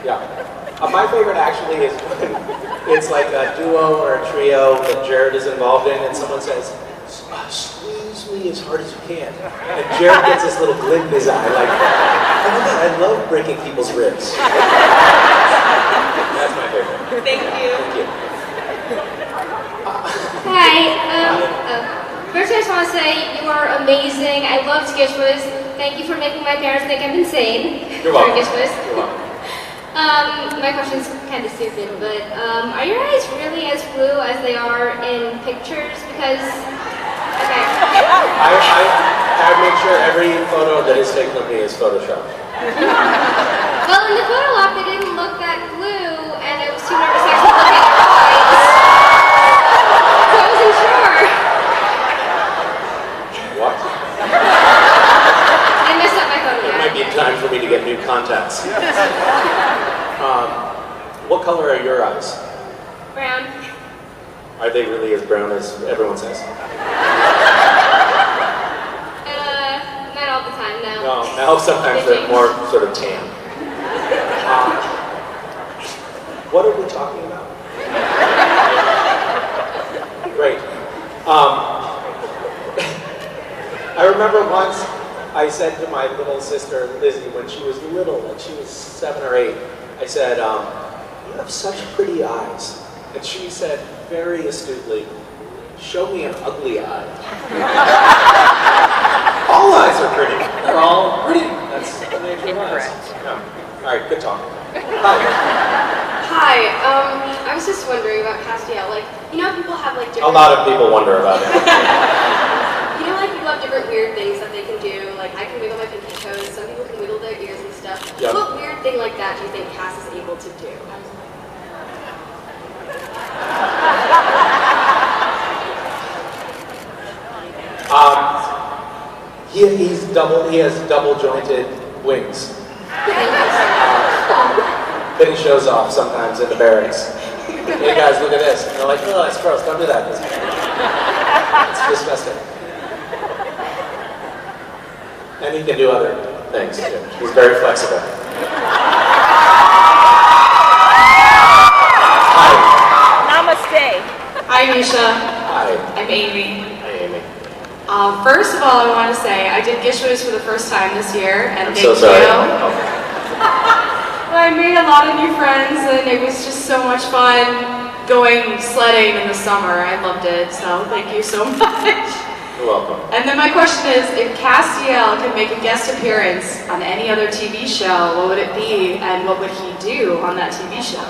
Yeah. My favorite actually is when it's like a duo or a trio that Jared is involved in, and someone says, squeeze me as hard as you can. And Jared gets this little glint in his eye, like, oh my God, I love breaking people's ribs. That's my favorite. Thank you. Thank you. Hi. First, I just want to say you are amazing. I loved Gishwas. Thank you for making my parents think I'm insane. You're welcome. Gishwas. You're welcome. My question's kind of stupid, but are your eyes really as blue as they are in pictures? Because, okay. I make sure every photo that is taken of me is photoshopped. Well, in the photo op, they didn't look that blue, and I was too nervous to actually look at your eyes. So I wasn't sure. What? I messed up my photo. It might be time for me to get new contacts. What color are your eyes? Brown. Are they really as brown as everyone says? Not all the time, no. No, now sometimes they're more sort of tan. What are we talking about? Great. I remember once I said to my little sister Lizzie when she was little, like she was 7 or 8, I said, you have such pretty eyes. And she said very astutely, show me an ugly eye. All eyes are pretty. They're all pretty. That's the nature of eyes. Yeah. All right, good talk. Hi. Hi, I was just wondering about Castiel. Like, you know, people have like different... A lot of people wonder about it. You know, like people have different weird things that they can do. Like, I can wiggle my pinky toes. Some people can wiggle their ears and stuff. Yep. What weird thing like that do you think Cass is able to do? He has double jointed wings. Then he shows off sometimes in the barracks. Hey guys, look at this. And they're like, oh, that's gross, don't do that. It's disgusting. And he can do other things too. He's very flexible. Hi. Namaste. Hi, Misha. Hi. I'm Amy. Hi, Amy. First of all, I want to say I did Gishwas for the first time this year, and I'm thank so sorry. you. Oh. I made a lot of new friends, and it was just so much fun going sledding in the summer. I loved it, so thank you so much. You're welcome. And then my question is, if Castiel could make a guest appearance on any other TV show, what would it be, and what would he do on that TV show?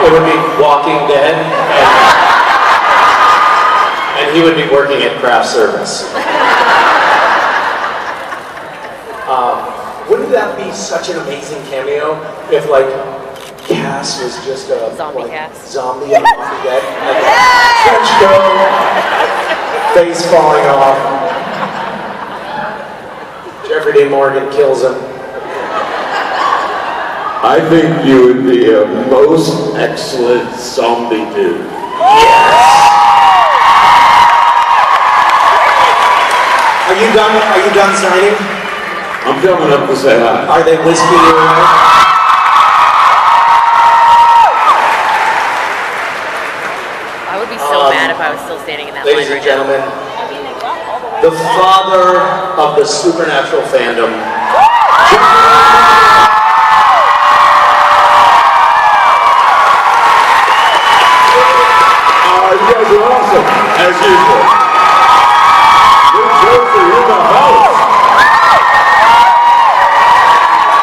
It would be Walking Dead, and he would be working at craft service. Wouldn't that be such an amazing cameo if, like, Cass was just a Zombie like, Cass. zombie on Walking Dead, like trench coat, face falling off. Jeffrey Dean Morgan kills him. I think you would be a most excellent zombie dude. Yes! Are you done signing? I'm coming up to say hi. Are they whisking you away? I would be so mad if I was still standing in that line Ladies and right now. gentlemen, the father of the supernatural fandom, You guys are awesome, as usual. New Jersey in the house.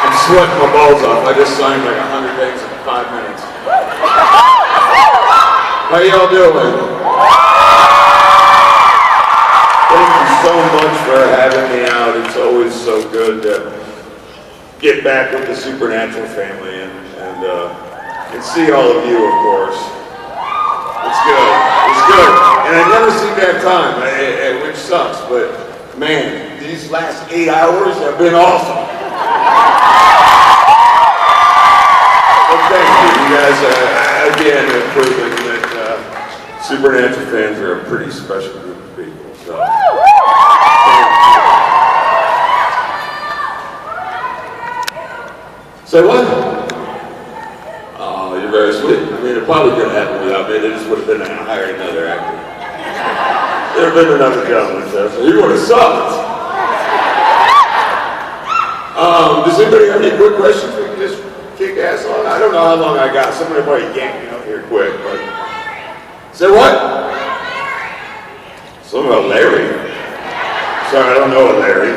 I'm sweating my balls off. I just signed like 100 things in 5 minutes. How y'all doing? Thank you so much for having me out. It's always so good to get back with the Supernatural family and see all of you, of course. It's good. time, which sucks, but man, these last 8 hours have been awesome. Well, thank you. You guys, again, have proven that Supernatural fans are a pretty special group of people. So. Say what? Oh, you're very sweet. I mean, it probably could have happened without me. They just would have been hiring another actor. There would have been another gentleman there, so you would have sucked. Does anybody have any quick questions we can just kick ass on? I don't know how long I got. Somebody probably yanked me up here quick, but... Say what? Something about Larry. Sorry, I don't know a Larry.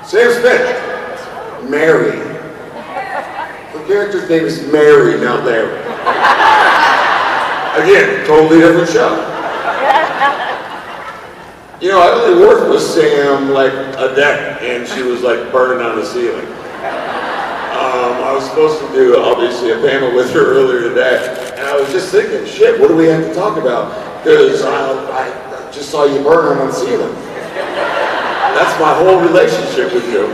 Sam Smith. Mary. The character's name is Mary, not Larry. Again, totally different show. You know, I only worked with Sam like a day, and she was like burning on the ceiling. I was supposed to do, obviously, a panel with her earlier today, and I was just thinking, shit, what do we have to talk about? Because I just saw you burn on the ceiling. That's my whole relationship with you.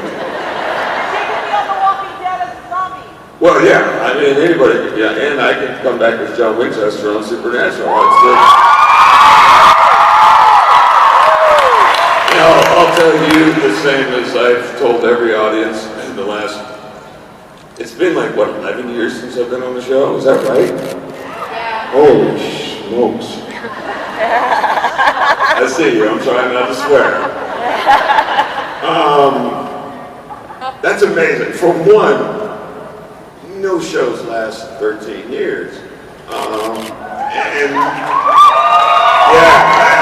Well, yeah, I mean, anybody could, yeah, and I can come back as John Winchester on Supernatural. That's good. You know, I'll tell you the same as I've told every audience in the last, it's been like, what, 11 years since I've been on the show? Is that right? Yeah. Holy smokes. I see you, I'm trying not to swear. That's amazing. For one, no shows last 13 years. And yeah,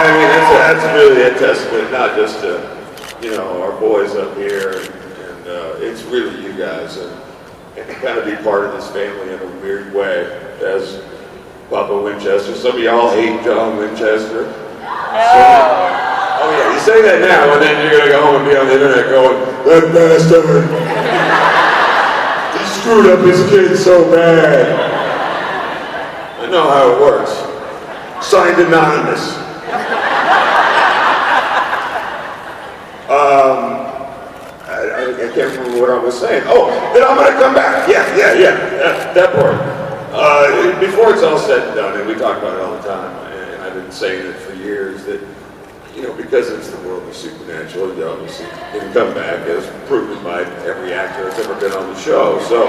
I mean, that's really a testament, not just to, you know, our boys up here, and it's really you guys, and to kind of be part of this family in a weird way, as Papa Winchester. Some of y'all hate John Winchester. Oh yeah, you say that now, and then you're gonna go home and be on the internet going, that bastard! He screwed up his kid so bad. I know how it works. Signed Anonymous. I can't remember what I was saying. Oh, then I'm gonna come back. Yeah, that part. Before it's all said and done, and we talk about it all the time, and I've been saying it for years, that, you know, because it's the world of Supernatural, you obviously can come back, as proven by every actor that's ever been on the show. So,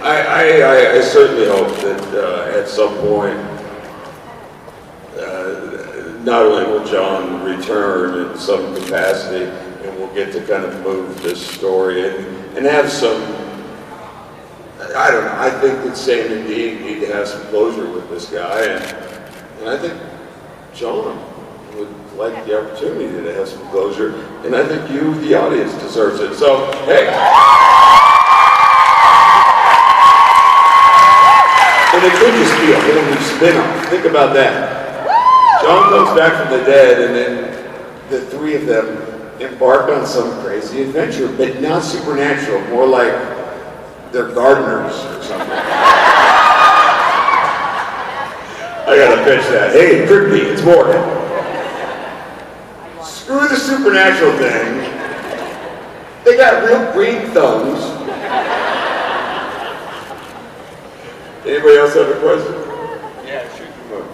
I certainly hope that at some point, not only will John return in some capacity, and we'll get to kind of move this story and have some, I don't know, I think that Sam and Dean need to have some closure with this guy, and I think John would like the opportunity to have some closure, and I think you, the audience, deserves it. So, hey. And it could just be a whole new spin-off. Think about that. John comes back from the dead, and then the three of them embark on some crazy adventure, but not supernatural, more like they're gardeners or something. I gotta pitch that. Hey, Kirby, it's Morgan. Screw the supernatural thing. They got real green thumbs. Anybody else have a question? Yeah, shoot your book.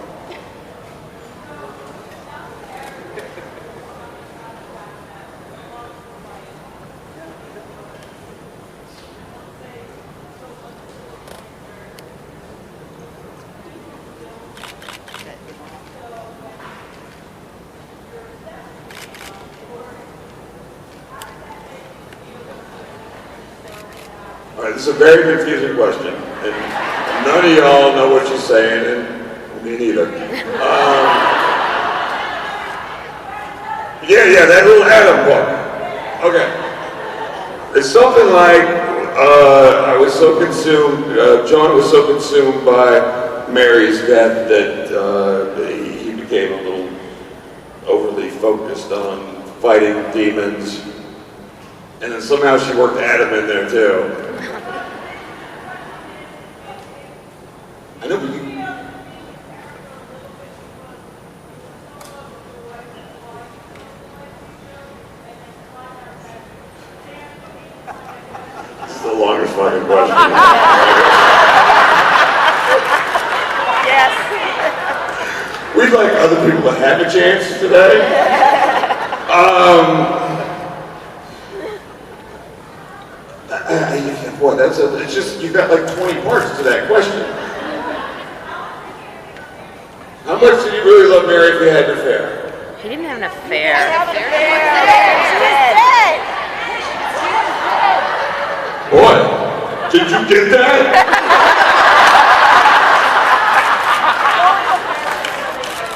All right, this is a very confusing question, and none of y'all know what she's saying, and me neither. Yeah, that little Adam book. Okay. It's something like, I was so consumed, John was so consumed by Mary's death that he became a little overly focused on fighting demons, and then somehow she worked Adam in there too. I know, but question. Yes. We'd like other people to have a chance today. Boy, it's just, you got like 20 parts to that question. How much did you really love Mary if you had an affair? He didn't have an affair. Boy, did you get that?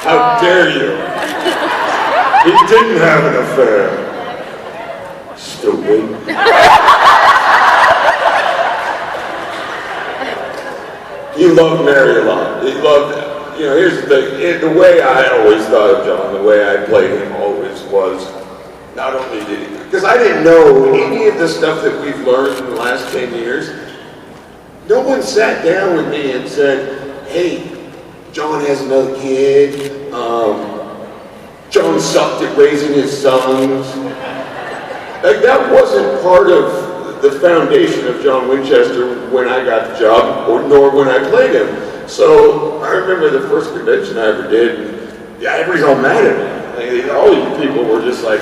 How dare you? He didn't have an affair. Stupid. He loved Mary a lot. He loved, here's the thing. The way I always thought of John, the way I played him always was, not only did he, because I didn't know any of the stuff that we've learned in the last 10 years, no one sat down with me and said, hey, John has another kid, John sucked at raising his sons. Like, that wasn't part of the foundation of John Winchester when I got the job, nor when I played him. So I remember the first convention I ever did, and yeah, everybody's all mad at me. Like, all you people were just like,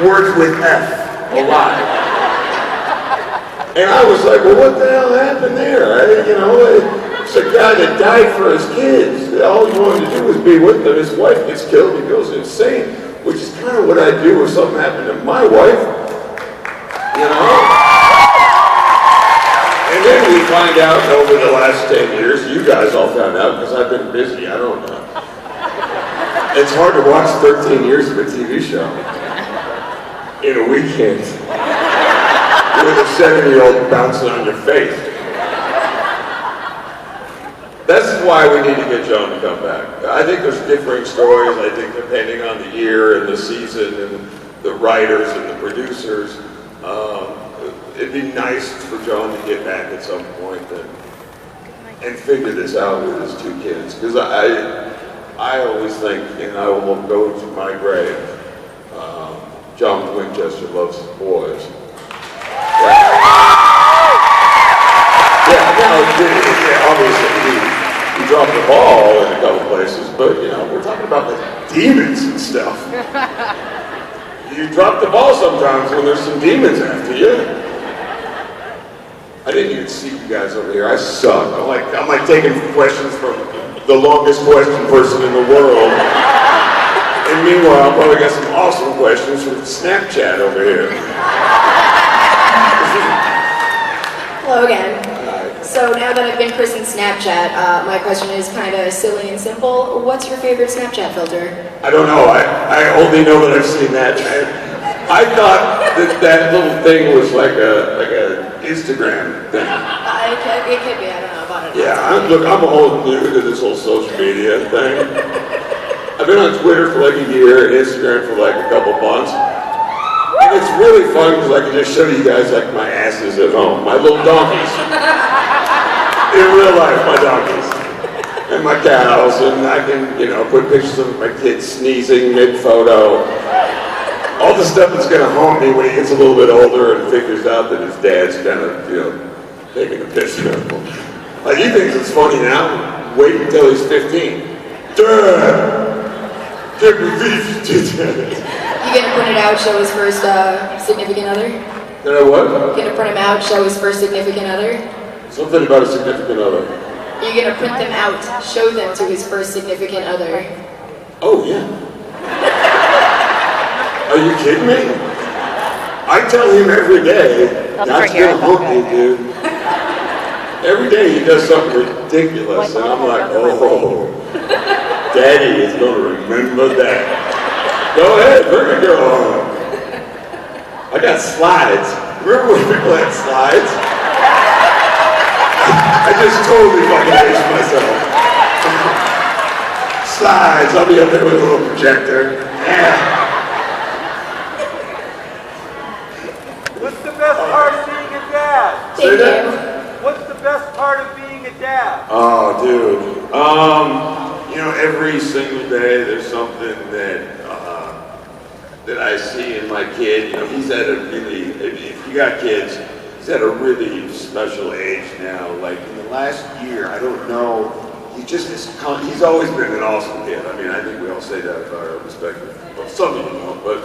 words with F a lot. And I was like, well, what the hell happened there? It's a guy that died for his kids. All he wanted to do was be with them. His wife gets killed, he goes insane, which is kind of what I'd do if something happened to my wife, And then we find out over the last 10 years, you guys all found out because I've been busy, I don't know. It's hard to watch 13 years of a TV show in a weekend with a 7-year-old bouncing on your face. That's why we need to get John to come back. I think there's differing stories, I think, depending on the year and the season and the writers and the producers. It'd be nice for John to get back at some point and figure this out with his 2 kids. Because I always think, and I will go to my grave, John Winchester loves his boys. Obviously he dropped the ball in a couple places, but we're talking about the demons and stuff. You drop the ball sometimes when there's some demons after you. I didn't even see you guys over here. I suck. I'm like taking questions from the longest question person in the world. And meanwhile, I probably got some awesome questions from Snapchat over here. Hello again. Hi. So now that I've been christened Snapchat, my question is kind of silly and simple. What's your favorite Snapchat filter? I don't know. I only know that I've seen that. I thought that little thing was like a Instagram thing. It could be. I don't know about it. Yeah, I'm all new to this whole social media thing. I've been on Twitter for like a year and Instagram for like a couple months. And it's really fun because I can just show you guys like my asses at home, my little donkeys. In real life, my donkeys. And my cows, and I can, put pictures of my kids sneezing mid-photo. All the stuff that's gonna haunt me when he gets a little bit older and figures out that his dad's kind of, taking a piss of him. Like, he thinks it's funny now. Wait until he's 15. Dad! Can't believe you did that. You gonna print it out, show his first significant other? Did I what? You gonna print him out, show his first significant other? Something about a significant other. You're gonna print them out, show them to his first significant other. Oh, yeah. Are you kidding me? I tell him every day, that's gonna hump you, dude. Every day he does something ridiculous, and I'm like, oh, Daddy is gonna remember that. Go ahead, bring a girl on. I got slides. Remember when people had slides? I just totally fucking aged myself. Slides, I'll be up there with a little projector. Yeah. What's the best part of being a dad? Say that? What's the best part of being a dad? Oh, dude. Every single day there's something that that I see in my kid. You know, he's at a really, if you got kids, he's at a really special age now. Like in the last year, I don't know, he's always been an awesome kid. I mean, I think we all say that with our respective, well, some of you don't, but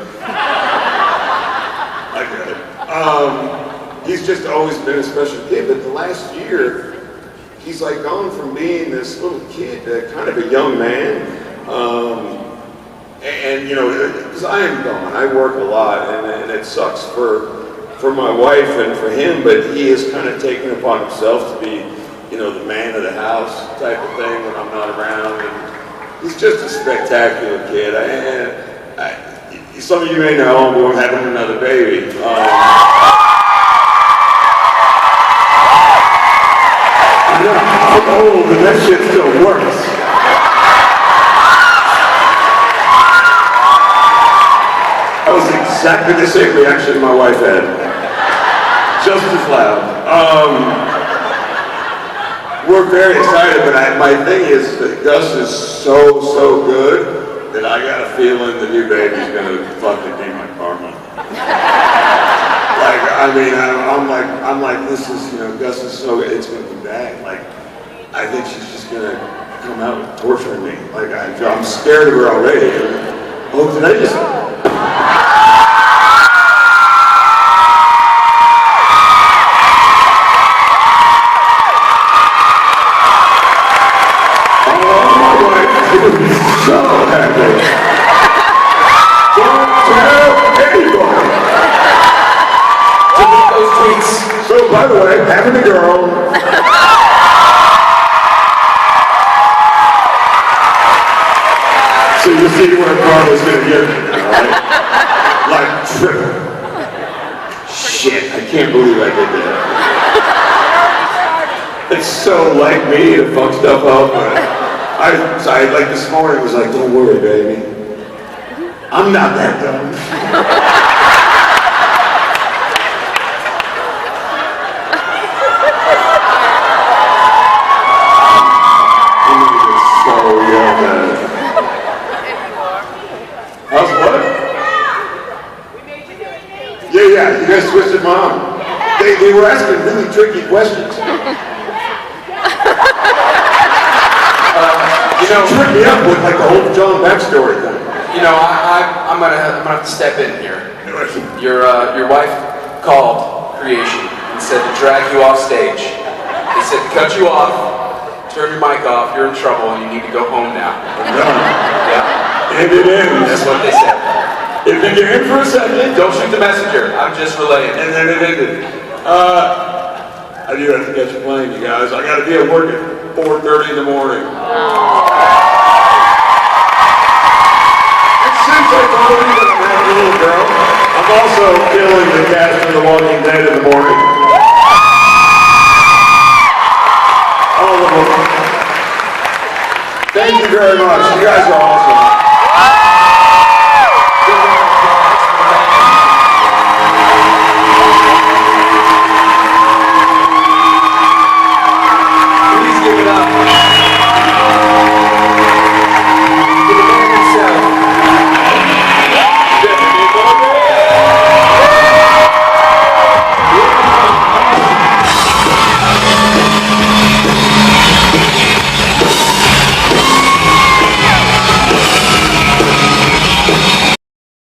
I get it. He's just always been a special kid, but the last year, he's like gone from being this little kid to kind of a young man. And you know, because I am gone, I work a lot, and it sucks for my wife and for him, but he has kind of taken upon himself to be, you know, the man of the house type of thing when I'm not around. And he's just a spectacular kid. Some of you may know, we're having another baby. I'm old and that shit still works. That was exactly the same reaction my wife had. Just as loud. We're very excited, but my thing is that Gus is so good that I got a feeling the new baby's gonna fucking be my karma. Like, I mean, I'm like, this is, you know, Gus is so good, it's gonna be bad. Like, I think she's just gonna come out and torture me. Like, I'm scared of her already. Oh, did I just... So happy. Don't tell anybody. Delete those tweets. So, by the way, having a girl. So you see where Carla's gonna get me now, right? Like triple. Shit, I can't believe I did that. It's so like me to fuck stuff up. I like this morning was like, don't worry, baby. I'm not that dumb. So young. How's what? Yeah, you guys twisted my arm. They were asking really tricky questions. You know, Tripped me up with like the whole John backstory thing. you know, I'm gonna have to step in here. Your wife called creation and said to drag you off stage. They said to cut you off, turn your mic off, you're in trouble, and you need to go home now. I'm done. Yeah, And it ends. that's what they said. If you get in for a second, Don't shoot the messenger. I'm just relaying. and then it ended. I do have to catch a plane, you guys. I gotta be at work at 4:30 in the morning. It seems like already that I'm having a little girl. I'm also killing the cast from The Walking Dead in the morning. All of them. Thank you very much. You guys are